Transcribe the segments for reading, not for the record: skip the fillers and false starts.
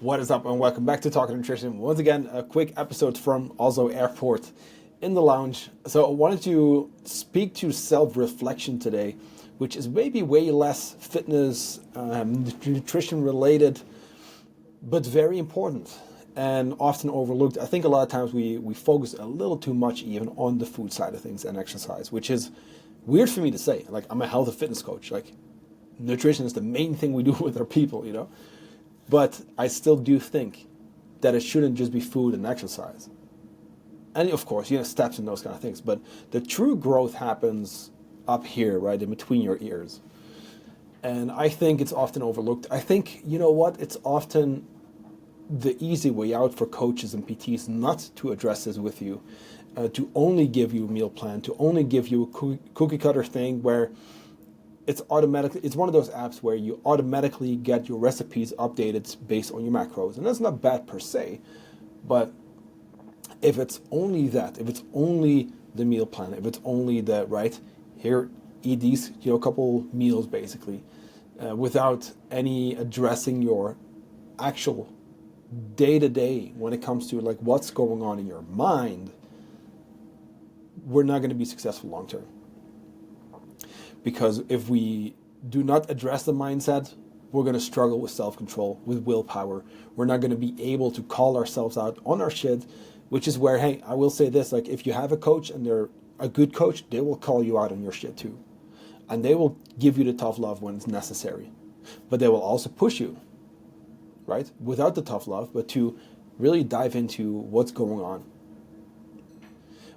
What is up, and welcome back to Talking Nutrition. Once again, a quick episode from Oslo Airport in the lounge. So I wanted to speak to self-reflection today, which is maybe way less fitness, nutrition related, but very important and often overlooked. I think a lot of times we focus a little too much even on the food side of things and exercise, which is weird for me to say. Like, I'm a health and fitness coach. Like, nutrition is the main thing we do with our people, you know? But I still do think that it shouldn't just be food and exercise. And of course, steps and those kind of things. But the true growth happens up here, right, in between your ears. And I think it's often overlooked. I think, you know what, it's often the easy way out for coaches and PTs not to address this with you, to only give you a meal plan, to only give you a cookie cutter thing where it's one of those apps where you automatically get your recipes updated based on your macros. And that's not bad per se, but if it's only that, if it's only the meal plan, if it's only the, right, here, eat these, couple meals basically, without any addressing your actual day-to-day when it comes to like what's going on in your mind, we're not going to be successful long-term. Because if we do not address the mindset, we're going to struggle with self-control, with willpower. We're not going to be able to call ourselves out on our shit, which is where, hey, I will say this, like if you have a coach and they're a good coach, they will call you out on your shit too. And they will give you the tough love when it's necessary. But they will also push you, right? Without the tough love, but to really dive into what's going on,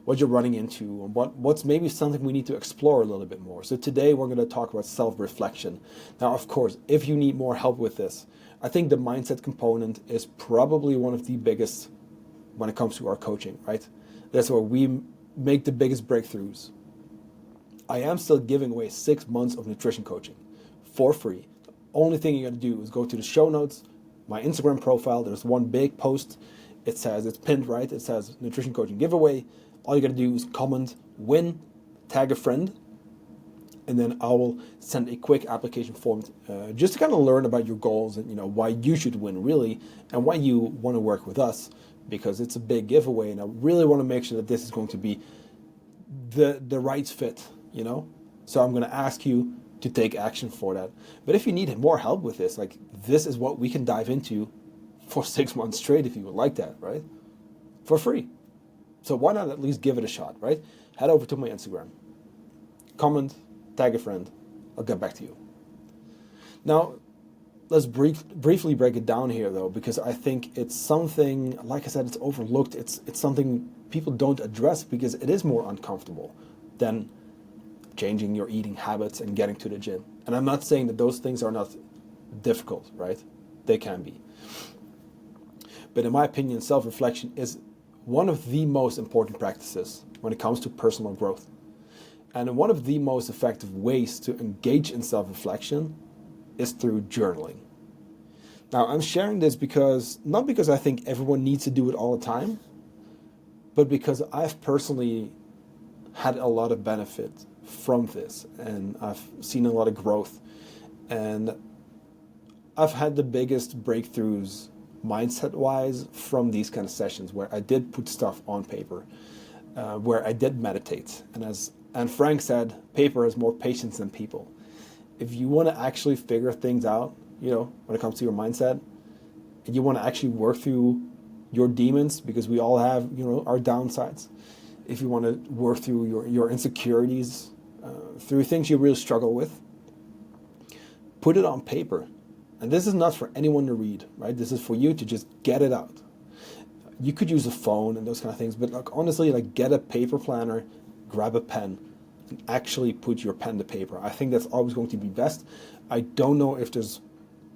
what you're running into, and what's maybe something we need to explore a little bit more. So today we're going to talk about self-reflection. Now, of course, if you need more help with this, I think the mindset component is probably one of the biggest when it comes to our coaching, right? That's where we make the biggest breakthroughs. I am still giving away 6 months of nutrition coaching for free. The only thing you got to do is go to the show notes, my Instagram profile. There's one big post. It says, it's pinned, right? It says nutrition coaching giveaway. All you got to do is comment, win, tag a friend, and then I will send a quick application form just to kind of learn about your goals and why you should win really, and why you want to work with us, because it's a big giveaway, and I really want to make sure that this is going to be the right fit, So I'm going to ask you to take action for that. But if you need more help with this, like this is what we can dive into for 6 months straight if you would like that, right? For free. So why not at least give it a shot, right? Head over to my Instagram, comment, tag a friend. I'll get back to you. Now, let's briefly break it down here, though, because I think it's something, like I said, it's overlooked. It's something people don't address because it is more uncomfortable than changing your eating habits and getting to the gym. And I'm not saying that those things are not difficult, right? They can be. But in my opinion, self-reflection is one of the most important practices when it comes to personal growth. And one of the most effective ways to engage in self-reflection is through journaling. Now, I'm sharing this not because I think everyone needs to do it all the time, but because I've personally had a lot of benefit from this, and I've seen a lot of growth, and I've had the biggest breakthroughs mindset-wise from these kind of sessions where I did put stuff on paper, where I did meditate. And Frank said, paper has more patience than people. If you want to actually figure things out, when it comes to your mindset, and you want to actually work through your demons, because we all have, our downsides. If you want to work through your insecurities, through things you really struggle with, put it on paper. And this is not for anyone to read, right? This is for you to just get it out. You could use a phone and those kind of things, but honestly, get a paper planner, grab a pen, and actually put your pen to paper. I think that's always going to be best. I don't know if there's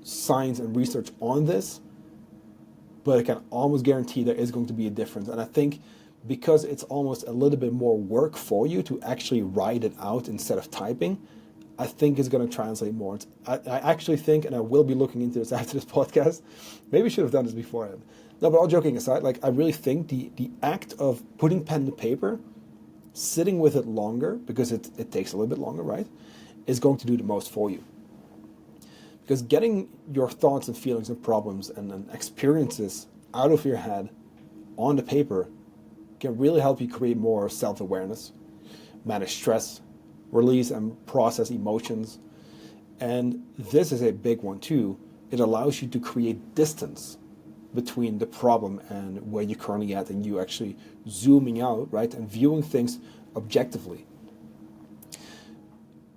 science and research on this, but I can almost guarantee there is going to be a difference. And I think because it's almost a little bit more work for you to actually write it out instead of typing, I think is going to translate more. I actually think, and I will be looking into this after this podcast, maybe I should have done this beforehand. No, but all joking aside, I really think the act of putting pen to paper, sitting with it longer, because it takes a little bit longer, right, is going to do the most for you. Because getting your thoughts and feelings and problems and experiences out of your head onto paper can really help you create more self-awareness, manage stress, release and process emotions. And this is a big one too. It allows you to create distance between the problem and where you're currently at, and you actually zooming out, right, and viewing things objectively.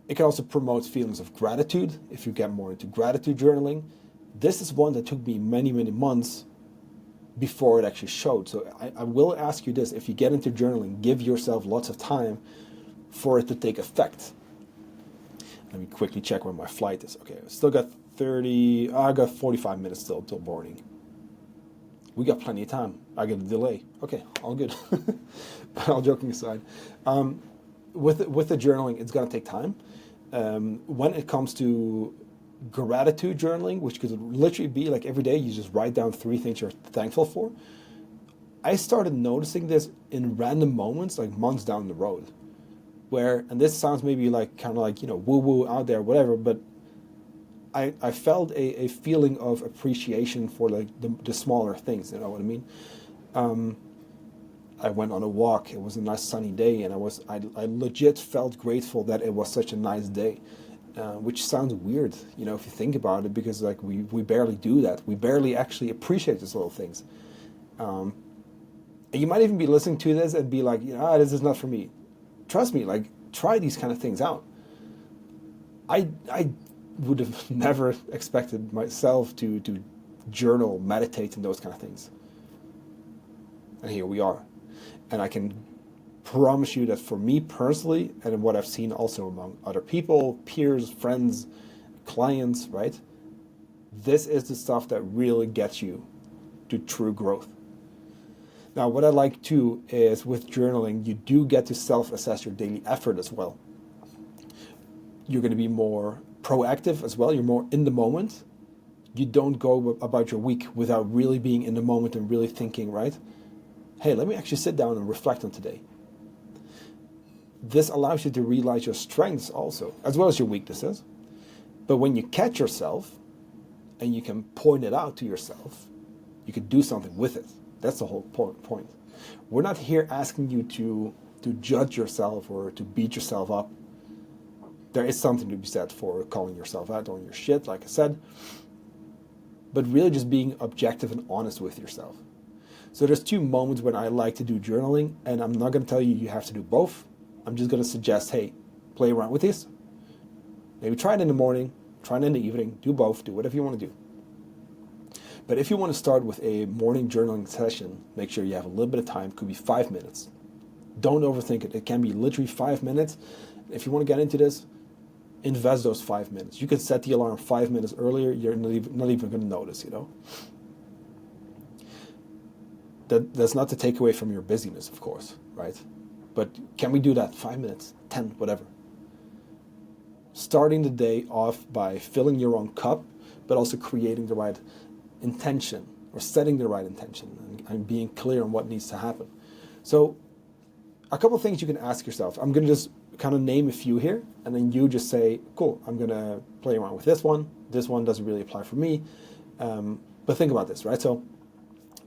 It can also promote feelings of gratitude if you get more into gratitude journaling. This is one that took me many, many months before it actually showed. So I will ask you this: if you get into journaling, give yourself lots of time for it to take effect. Let me quickly check when my flight is. Okay, I still got 45 minutes still till boarding. We got plenty of time. I get a delay. Okay, all good. But all joking aside, with the journaling, it's gonna take time. When it comes to gratitude journaling, which could literally be like every day you just write down 3 things you're thankful for, I started noticing this in random moments, like months down the road, where, and this sounds maybe like kind of like, woo-woo out there, whatever, but I felt a feeling of appreciation for like the smaller things, you know what I mean? I went on a walk. It was a nice sunny day, and I legit felt grateful that it was such a nice day, which sounds weird, if you think about it, because like we barely do that. We barely actually appreciate these little things. And you might even be listening to this and be like, this is not for me. Trust me, like, try these kind of things out. I would have never expected myself to journal, meditate, and those kind of things. And here we are. And I can promise you that for me personally, and what I've seen also among other people, peers, friends, clients, right? This is the stuff that really gets you to true growth. Now, what I like too is with journaling, you do get to self-assess your daily effort as well. You're going to be more proactive as well. You're more in the moment. You don't go about your week without really being in the moment and really thinking, right? Hey, let me actually sit down and reflect on today. This allows you to realize your strengths also, as well as your weaknesses. But when you catch yourself and you can point it out to yourself, you can do something with it. That's the whole point. We're not here asking you to judge yourself or to beat yourself up. There is something to be said for calling yourself out on your shit, like I said, but really just being objective and honest with yourself. So there's 2 moments when I like to do journaling, and I'm not going to tell you have to do both. I'm just going to suggest, hey, play around with this. Maybe try it in the morning, try it in the evening, do both, do whatever you want to do. But if you want to start with a morning journaling session, make sure you have a little bit of time. Could be 5 minutes. Don't overthink it. It can be literally 5 minutes. If you want to get into this, invest those 5 minutes. You can set the alarm 5 minutes earlier. You're not even going to notice, That's not to take away from your busyness, of course, right? But can we do that? 5 minutes, 10, whatever. Starting the day off by filling your own cup, but also creating the right intention or setting the right intention and being clear on what needs to happen. So a couple of things you can ask yourself. I'm going to just kind of name a few here, and then you just say, cool, I'm going to play around with this one. This one doesn't really apply for me. But think about this, right? So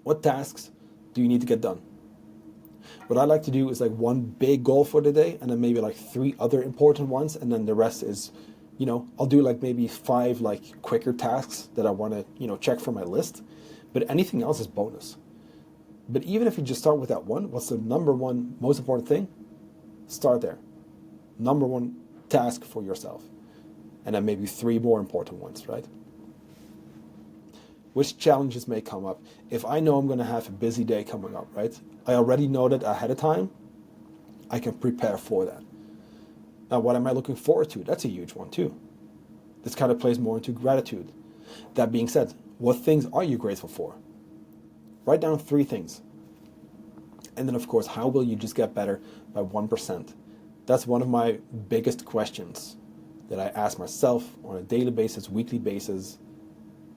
what tasks do you need to get done? What I like to do is like one big goal for the day, and then maybe like 3 other important ones, and then the rest is, I'll do like maybe 5 like quicker tasks that I want to, check from my list, but anything else is bonus. But even if you just start with that one, what's the number one most important thing? Start there. Number 1 task for yourself, and then maybe 3 more important ones, right? Which challenges may come up? If I know I'm going to have a busy day coming up, right? I already know that ahead of time. I can prepare for that. Now, what am I looking forward to? That's a huge one too. This kind of plays more into gratitude. That being said, what things are you grateful for? Write down 3 things. And then, of course, how will you just get better by 1%? That's one of my biggest questions that I ask myself on a daily basis, weekly basis,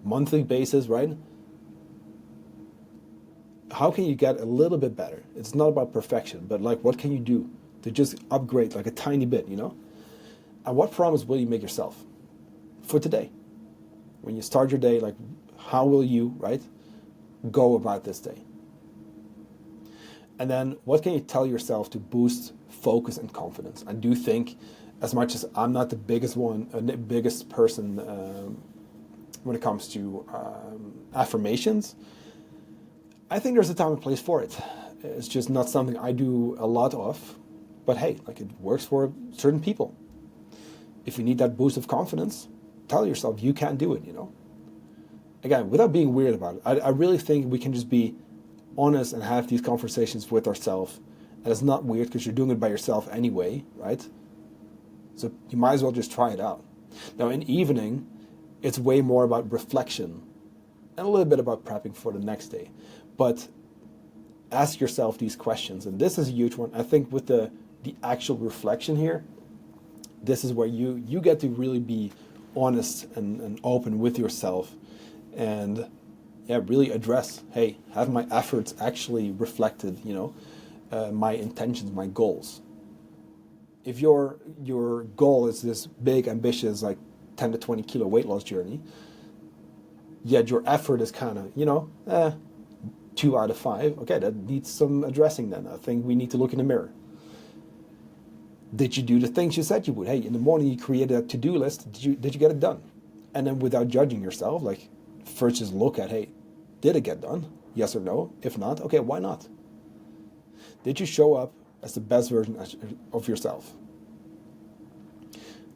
monthly basis, right? How can you get a little bit better? It's not about perfection, but like what can you do to just upgrade like a tiny bit, And what promise will you make yourself for today? When you start your day, like, how will you, right, go about this day? And then what can you tell yourself to boost focus and confidence? I do think, as much as I'm not the biggest person when it comes to affirmations, I think there's a time and place for it. It's just not something I do a lot of, but hey, like, it works for certain people. If you need that boost of confidence, tell yourself you can do it, Again, without being weird about it. I really think we can just be honest and have these conversations with ourselves. And it's not weird because you're doing it by yourself anyway, right? So you might as well just try it out. Now, in evening, it's way more about reflection and a little bit about prepping for the next day. But ask yourself these questions. And this is a huge one. I think with the actual reflection here, this is where you get to really be honest and open with yourself and really address, hey, have my efforts actually reflected, my intentions, my goals? If your goal is this big, ambitious, like 10 to 20 kilo weight loss journey, yet your effort is kind of, 2 out of 5, okay, that needs some addressing then. I think we need to look in the mirror. Did you do the things you said you would? Hey, in the morning you created a to-do list. Did you get it done? And then without judging yourself, like, first just look at, hey, did it get done? Yes or no? If not, okay, why not? Did you show up as the best version of yourself?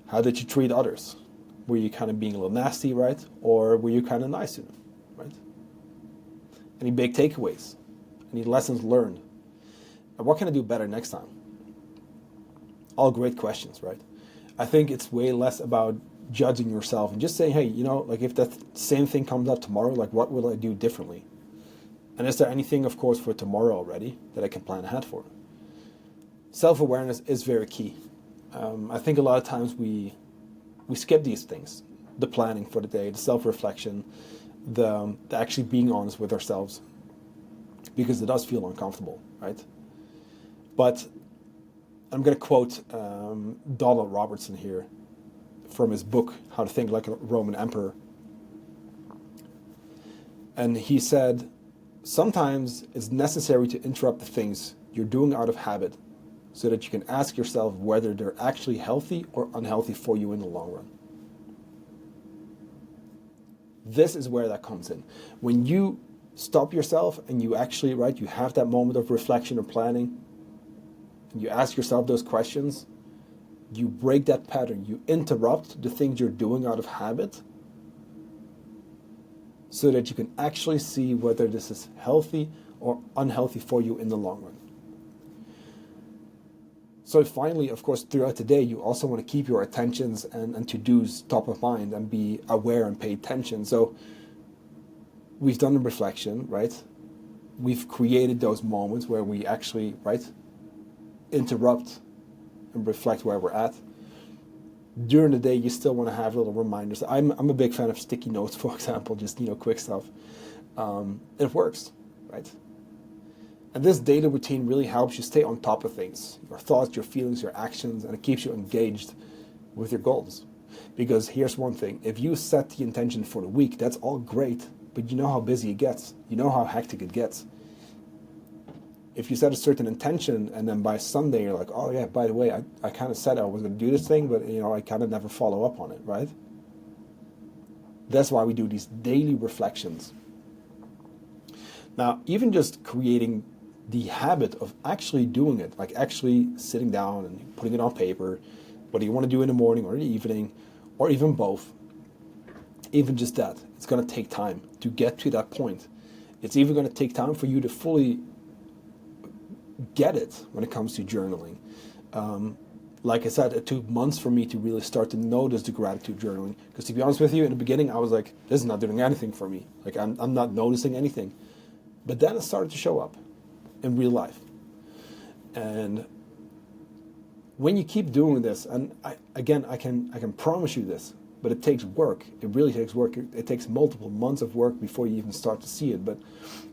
How did you treat others? Were you kind of being a little nasty, right? Or were you kind of nice to them, right? Any big takeaways? Any lessons learned? And what can I do better next time? All great questions, right? I think it's way less about judging yourself and just saying, hey, like, if that same thing comes up tomorrow, like, what will I do differently? And is there anything, of course, for tomorrow already that I can plan ahead for? Self-awareness is very key. I think a lot of times we skip these things: the planning for the day, the self-reflection, the actually being honest with ourselves, because it does feel uncomfortable, right? But I'm going to quote Donald Robertson here from his book, How to Think Like a Roman Emperor. And he said, sometimes it's necessary to interrupt the things you're doing out of habit so that you can ask yourself whether they're actually healthy or unhealthy for you in the long run. This is where that comes in. When you stop yourself and you actually, right, you have that moment of reflection or planning, and you ask yourself those questions, you break that pattern, you interrupt the things you're doing out of habit so that you can actually see whether this is healthy or unhealthy for you in the long run. So finally, of course, throughout the day, you also want to keep your attentions and to-dos top of mind and be aware and pay attention. So we've done the reflection, right? We've created those moments where we actually, right, interrupt and reflect where we're at. During the day, you still want to have little reminders. I'm a big fan of sticky notes, for example, just, quick stuff. It works, right? And this daily routine really helps you stay on top of things, your thoughts, your feelings, your actions, and it keeps you engaged with your goals. Because here's one thing, if you set the intention for the week, that's all great, but you know how busy it gets. You know how hectic it gets. If you set a certain intention and then by Sunday you're like, oh yeah, by the way, I kind of said I was going to do this thing, but I kind of never follow up on it, right? That's why we do these daily reflections. Now, even just creating the habit of actually doing it, like actually sitting down and putting it on paper, whether you want to do it in the morning or in the evening, or even both, even just that, it's going to take time to get to that point. It's even going to take time for you to fully get it when it comes to journaling. Like I said, it took months for me to really start to notice the gratitude journaling. Because to be honest with you, in the beginning, I was like, this is not doing anything for me. Like, I'm not noticing anything. But then it started to show up in real life. And when you keep doing this, and I can promise you this, but it takes work. It really takes work. It takes multiple months of work before you even start to see it. But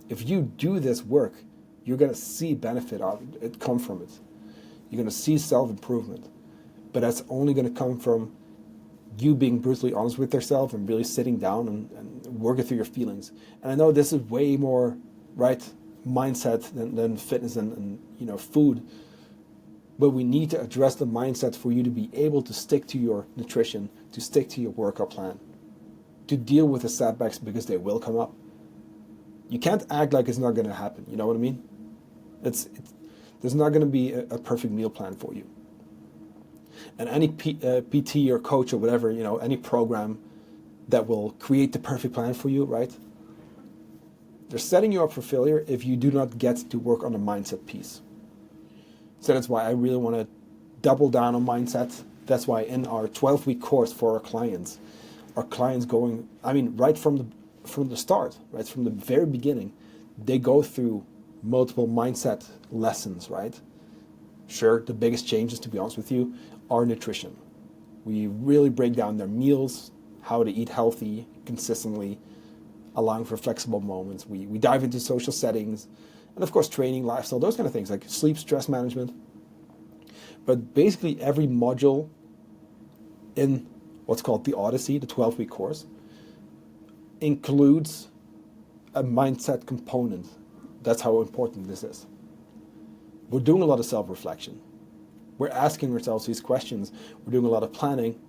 if you do this work, you're going to see benefit of it come from it. You're going to see self-improvement. But that's only going to come from you being brutally honest with yourself and really sitting down and working through your feelings. And I know this is way more, right, mindset than fitness and food. But we need to address the mindset for you to be able to stick to your nutrition, to stick to your workout plan, to deal with the setbacks because they will come up. You can't act like it's not going to happen. You know what I mean? There's not going to be a perfect meal plan for you. And any PT or coach or whatever, any program that will create the perfect plan for you, right? They're setting you up for failure if you do not get to work on the mindset piece. So that's why I really want to double down on mindset. That's why in our 12-week course for our clients going, right from the start, right from the very beginning, they go through multiple mindset lessons, right? Sure, the biggest changes, to be honest with you, are nutrition. We really break down their meals, how to eat healthy, consistently, allowing for flexible moments. We dive into social settings, and of course training, lifestyle, those kind of things like sleep, stress management. But basically every module in what's called the Odyssey, the 12-week course, includes a mindset component. That's how important this is. We're doing a lot of self-reflection. We're asking ourselves these questions. We're doing a lot of planning.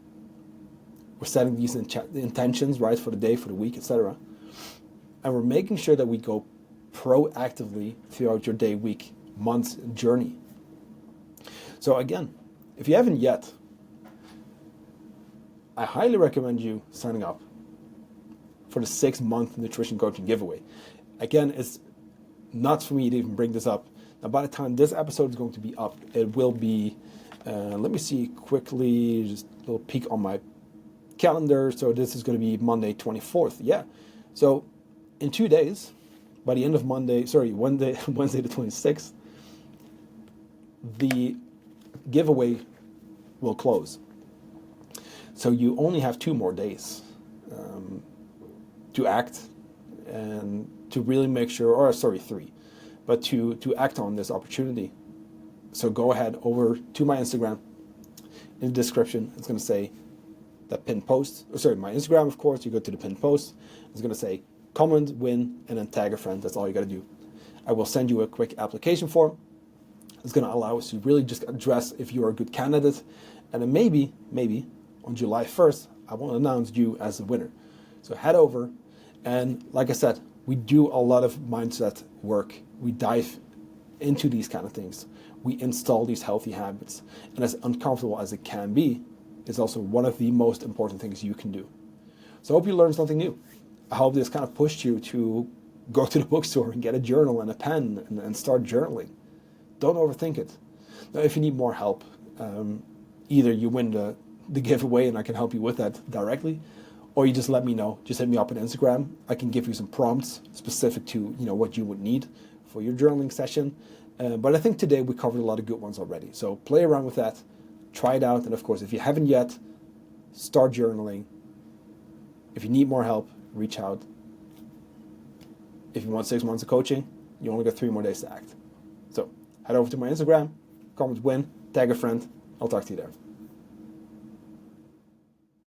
We're setting these intentions, right, for the day, for the week, etc. And we're making sure that we go proactively throughout your day, week, month's journey. So again, if you haven't yet, I highly recommend you signing up for the 6-month nutrition coaching giveaway. Again, it's nuts for me to even bring this up. Now, by the time this episode is going to be up, it will be, let me see quickly, just a little peek on my calendar. So this is going to be Monday, 24th. Yeah. So in 2 days, by the end of Wednesday the 26th, the giveaway will close. So you only have 2 more days to act and to really make sure, 3, but to act on this opportunity. So go ahead over to my Instagram. In the description, it's going to say that pinned post. My Instagram, of course, you go to the pinned post. It's going to say comment, win, and then tag a friend. That's all you got to do. I will send you a quick application form. It's going to allow us to really just address if you are a good candidate. And then maybe on July 1st, I will announce you as the winner. So head over. And like I said, we do a lot of mindset work. We dive into these kind of things. We install these healthy habits. And as uncomfortable as it can be, it's also one of the most important things you can do. So I hope you learned something new. I hope this kind of pushed you to go to the bookstore and get a journal and a pen and start journaling. Don't overthink it. Now, if you need more help, either you win the giveaway and I can help you with that directly, or you just let me know. Just hit me up on Instagram. I can give you some prompts specific to what you would need for your journaling session. But I think today we covered a lot of good ones already. So play around with that, try it out, and of course, if you haven't yet, start journaling. If you need more help, reach out. If you want 6 months of coaching, you only got 3 more days to act. So head over to my Instagram, comment, win, tag a friend. I'll talk to you there.